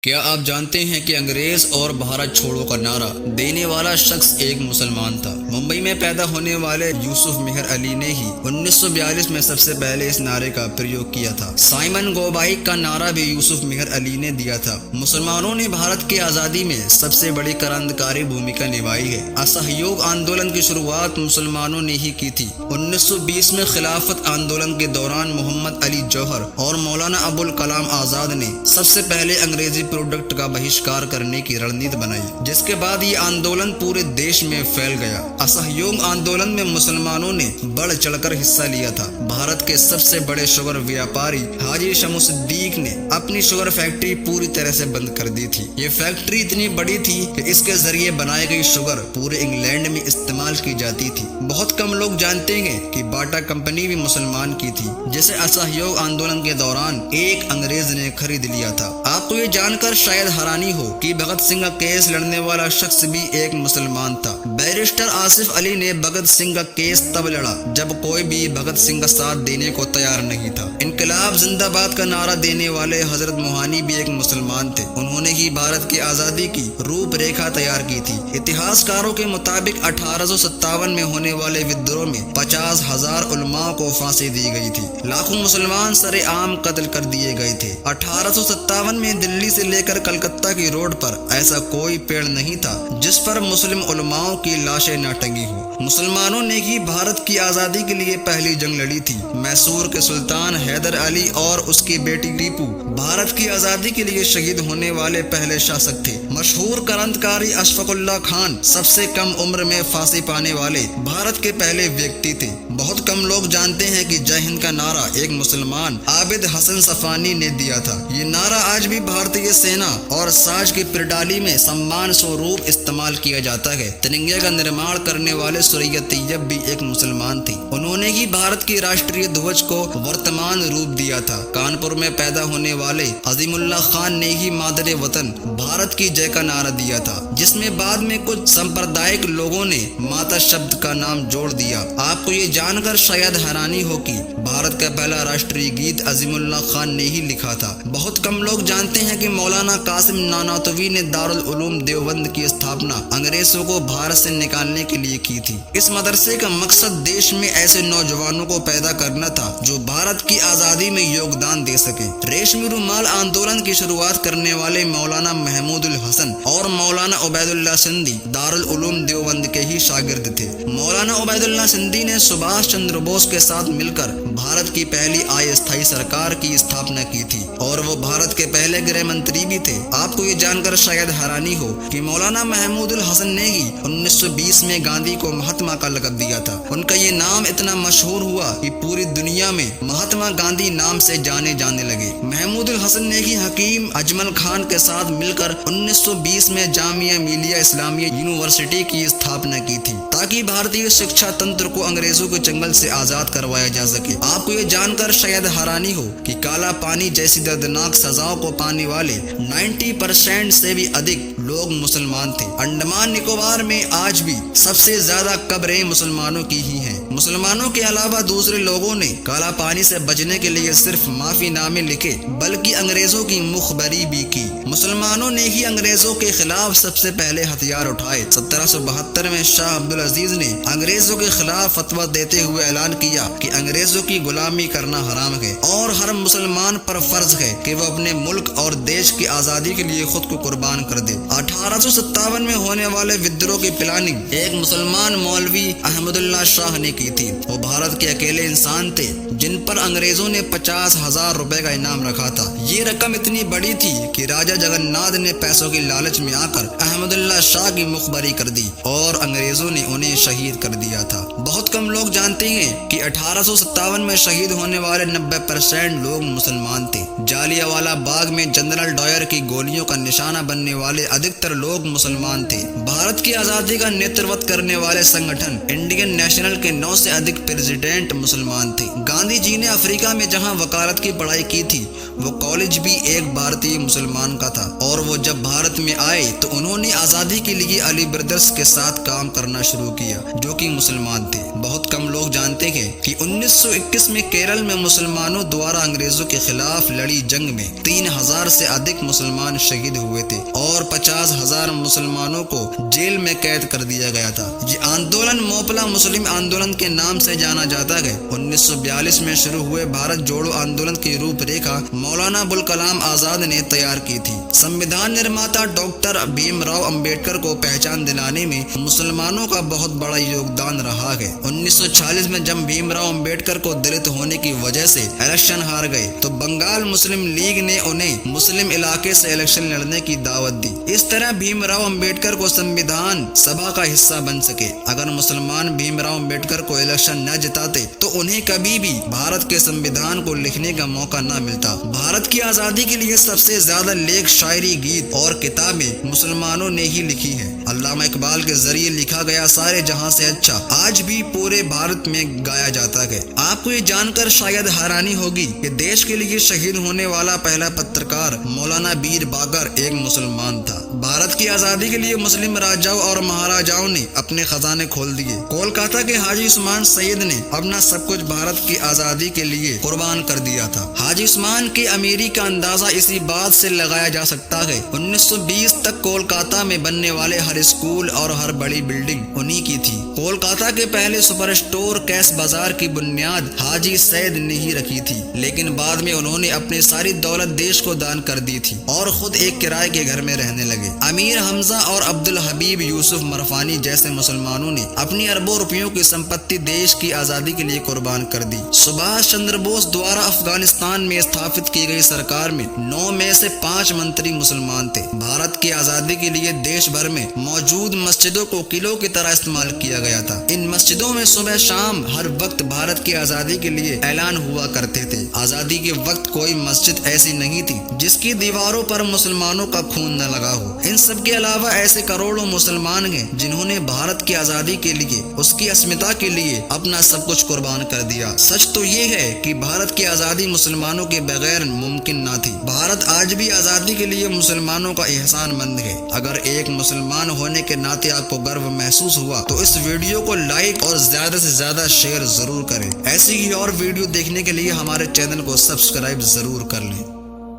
क्या आप जानते हैं कि अंग्रेज और भारत छोड़ो का नारा देने वाला शख्स एक मुसलमान था। मुंबई में पैदा होने वाले यूसुफ मेहर अली ने ही 1942 में सबसे पहले इस नारे का प्रयोग किया था। साइमन गोबाइक का नारा भी यूसुफ मेहर अली ने दिया था। मुसलमानों ने भारत की आजादी में सबसे बड़ी क्रांतिकारी भूमिका निभाई है। असहयोग आंदोलन की शुरुआत मुसलमानों ने ही की थी। 1920 में खिलाफत आंदोलन के दौरान मोहम्मद अली जौहर और मौलाना अबुल कलाम आजाद ने सबसे पहले अंग्रेजी प्रोडक्ट का बहिष्कार करने की रणनीति बनाई, जिसके बाद ये आंदोलन पूरे देश में फैल गया। असहयोग आंदोलन में मुसलमानों ने बढ़ चढ़कर हिस्सा लिया था। भारत के सबसे बड़े शुगर व्यापारी हाजी शमसुद्दीन ने अपनी शुगर फैक्ट्री पूरी तरह से बंद कर दी थी। ये फैक्ट्री इतनी बड़ी थी कि इसके जरिए बनाई गई शुगर पूरे इंग्लैंड में इस्तेमाल की जाती थी। बहुत कम लोग जानते हैं कि बाटा कंपनी भी मुसलमान की थी, जिसे असहयोग आंदोलन के दौरान एक अंग्रेज ने खरीद लिया था। आपको ये जानकर शायद हैरानी हो कि भगत सिंह का केस लड़ने वाला शख्स भी एक मुसलमान था। बैरिस्टर आसिफ अली ने भगत सिंह का केस तब लड़ा जब कोई भी भगत सिंह का साथ देने को तैयार नहीं था। इनकलाब जिंदाबाद का नारा देने वाले हजरत मोहानी भी एक मुसलमान थे। उन्होंने ही भारत की आजादी की रूपरेखा तैयार की थी। इतिहासकारों के मुताबिक 1857 में होने वाले विद्रोह में 50,000 उलमा को फांसी दी गई थी। लाखों मुसलमान सरेआम कत्ल कर दिए गए थे। 1857 में दिल्ली से लेकर कलकत्ता की रोड पर ऐसा कोई पेड़ नहीं था जिस पर मुस्लिम उलमाओं की लाशें न टंगी हो। मुसलमानों ने ही भारत की आजादी के लिए पहली जंग लड़ी थी। मैसूर के सुल्तान हैदर अली और उसकी बेटी टीपू भारत की आजादी के लिए शहीद होने वाले पहले शासक थे। मशहूर क्रांतिकारी अशफाकुल्लाह खान सबसे कम उम्र में फांसी पाने वाले भारत के पहले व्यक्ति थे। बहुत कम लोग जानते हैं कि जय हिंद का नारा एक मुसलमान आबिद हसन सफानी ने दिया था। ये नारा आज भी भारतीय सेना और साज की पिरडाली में सम्मान स्वरूप इस्तेमाल किया जाता है। तिरंगे का निर्माण करने वाले सुरैया तैयब भी एक मुसलमान थे। उन्होंने ही भारत की राष्ट्रीय ध्वज को वर्तमान रूप दिया था। कानपुर में पैदा होने वाले अजीमुल्लाह खान ने ही मादरे वतन भारत की जय का नारा दिया था, जिसमें बाद में कुछ सांप्रदायिक लोगों ने माता शब्द का नाम जोड़ दिया। आपको ये जानकर शायद हैरानी हो कि भारत का पहला राष्ट्रीय गीत अजीमुल्लाह खान ने ही लिखा था। बहुत कम लोग जानते हैं कि मौलाना कासिम नानातवी ने दारुल उलूम देवबंद की स्थापना अंग्रेजों को भारत से निकालने के लिए की थी। इस मदरसे का मकसद देश में ऐसे नौजवानों को पैदा करना था जो भारत की आजादी में योगदान दे सके। रेशमी रुमाल आंदोलन की शुरुआत करने वाले मौलाना महमूदुल हसन और मौलाना उबैदुल्लाह सिंधी दारुल उलूम देवबंद के ही शागिर्द थे। मौलाना उबैदुल्लाह सिंधी ने सुभाष चंद्र बोस के साथ मिलकर भारत की पहली अस्थायी सरकार की स्थापना की थी और वो भारत के पहले गृह मंत्री भी थे। आपको ये जानकर शायद हैरानी हो कि मौलाना महमूदुल हसन ने ही 1920 में गांधी को महात्मा का लक़ब दिया था। उनका ये नाम इतना मशहूर हुआ कि पूरी दुनिया में महात्मा गांधी नाम से जाने जाने लगे। महमूदुल हसन ने ही हकीम अजमल खान के साथ मिलकर 1920 में जामिया मिलिया इस्लामिया यूनिवर्सिटी की स्थापना की थी, ताकि भारतीय शिक्षा तंत्र को अंग्रेजों के चंगल से आजाद करवाया जा सके। आपको ये जानकर शायद हैरानी हो कि काला पानी जैसी दर्दनाक सजाओं को पाने वाले 90% से भी अधिक लोग मुसलमान थे। अंडमान निकोबार में आज भी सबसे ज्यादा कब्रें मुसलमानों की ही हैं। मुसलमानों के अलावा दूसरे लोगों ने काला पानी से बचने के लिए सिर्फ माफीनामे लिखे, बल्कि अंग्रेजों की मुखबरी भी की। मुसलमानों ने ही अंग्रेजों के खिलाफ सबसे पहले हथियार उठाए। 1772 में शाह अब्दुल अजीज ने अंग्रेजों के खिलाफ फतवा देते हुए ऐलान किया कि अंग्रेजों की गुलामी करना हराम है और हर मुसलमान पर फर्ज है कि वो अपने मुल्क और देश की आजादी के लिए खुद को कुर्बान कर दे। 1857 में होने वाले विद्रोह की प्लानिंग एक मुसलमान मौलवी अहमदुल्लाह शाह ने की थी। वो भारत के अकेले इंसान थे जिन पर अंग्रेजों ने 50,000 रुपए का इनाम रखा था। ये रकम इतनी बड़ी थी कि राजा जगन्नाथ ने पैसों की लालच में आकर अहमदुल्लाह शाह की मुखबरी कर दी और अंग्रेजों ने उन्हें शहीद कर दिया था। बहुत कम लोग जानते हैं कि 1857 में शहीद होने वाले 90% लोग मुसलमान थे। जालियांवाला बाग में जनरल डायर की गोलियों का निशाना बनने वाले अधिकतर लोग मुसलमान थे। भारत की आजादी का नेतृत्व करने वाले संगठन इंडियन नेशनल के 9 से अधिक प्रेसिडेंट मुसलमान थे। गांधी जी ने अफ्रीका में जहां वकालत की पढ़ाई की थी, वो कॉलेज भी एक भारतीय मुसलमान का था और वो जब भारत में आए तो उन्होंने आजादी के लिए अली ब्रदर्स के साथ काम करना शुरू किया, जो कि मुसलमान थे। बहुत कम लोग जानते हैं कि 1921 में केरल में मुसलमानों द्वारा अंग्रेजों के खिलाफ लड़ी जंग में 3000 से अधिक मुसलमान शहीद हुए थे और 50,000 मुसलमानों को जेल में कैद कर दिया गया था। ये आंदोलन मोपला मुस्लिम आंदोलन के नाम से जाना जाता है। 1942 में शुरू हुए भारत जोड़ो आंदोलन की रूपरेखा मौलाना अबुल कलाम आजाद ने तैयार की थी। संविधान निर्माता डॉक्टर भीमराव अंबेडकर को पहचान दिलाने में मुसलमानों का बहुत बड़ा योगदान रहा है। 1946 में जब भीमराव अंबेडकर को दलित होने की वजह से इलेक्शन हार गए तो बंगाल मुस्लिम लीग ने उन्हें मुस्लिम इलाके से इलेक्शन लड़ने की दावत दी। इस तरह भीमराव अंबेडकर को संविधान सभा का हिस्सा बन सके। अगर मुसलमान भीमराव अंबेडकर को इलेक्शन न जिताते तो उन्हें कभी भी भारत के संविधान को लिखने का मौका न मिलता। भारत की आजादी के लिए सबसे ज्यादा लेख, शायरी, गीत और किताबें मुसलमानों ने ही लिखी हैं। अल्लामा इकबाल के जरिए लिखा गया सारे जहां से अच्छा आज भी पूरे भारत में गाया जाता है। आपको ये जानकर शायद हैरानी होगी कि देश के लिए शहीद होने वाला पहला पत्रकार मौलाना वीर बाबर एक मुसलमान था। भारत की आजादी के लिए मुस्लिम राजाओं और महाराजाओं ने अपने खजाने खोल दिए। कोलकाता के हाजी उस्मान सैयद ने अपना सब कुछ भारत की आजादी के लिए कुर्बान कर दिया था। हाजी उस्मान की अमीरी का अंदाजा इसी बात से लगाया जा सकता है। 1920 तक कोलकाता में बनने वाले हर स्कूल और हर बड़ी बिल्डिंग उन्हीं की थी। कोलकाता के पहले सुपर स्टोर कैश बाजार की बुनियाद हाजी सैयद ने ही रखी थी, लेकिन बाद में उन्होंने अपनी सारी दौलत देश को दान कर दी थी और खुद एक किराए के घर में रहने लगे। अमीर हमजा और अब्दुल हबीब यूसुफ मरफानी जैसे मुसलमानों ने अपनी अरबों रुपयों की संपत्ति देश की आजादी के लिए कुर्बान कर दी। सुभाष चंद्र बोस द्वारा अफगानिस्तान में स्थापित की गई सरकार में 9 में से 5 मंत्री मुसलमान थे। भारत की आजादी के लिए देश भर में मौजूद मस्जिदों को किलों की तरह इस्तेमाल किया गया था। इन मस्जिदों में सुबह शाम हर वक्त भारत की आजादी के लिए ऐलान हुआ करते थे। आजादी के वक्त कोई मस्जिद ऐसी नहीं थी जिसकी दीवारों पर मुसलमानों का खून न लगा हो। इन सब के अलावा ऐसे करोड़ों मुसलमान हैं जिन्होंने भारत की आजादी के लिए, उसकी अस्मिता के लिए अपना सब कुछ कुर्बान कर दिया। सच तो ये है कि भारत की आजादी मुसलमानों के बगैर मुमकिन न थी। भारत आज भी आजादी के लिए मुसलमानों का एहसानमंद है। अगर एक मुसलमान होने के नाते आपको गर्व महसूस हुआ तो इस वीडियो को लाइक और ज्यादा से ज्यादा शेयर जरूर करें। ऐसी ही और वीडियो देखने के लिए हमारे चैनल को सब्सक्राइब जरूर कर लें।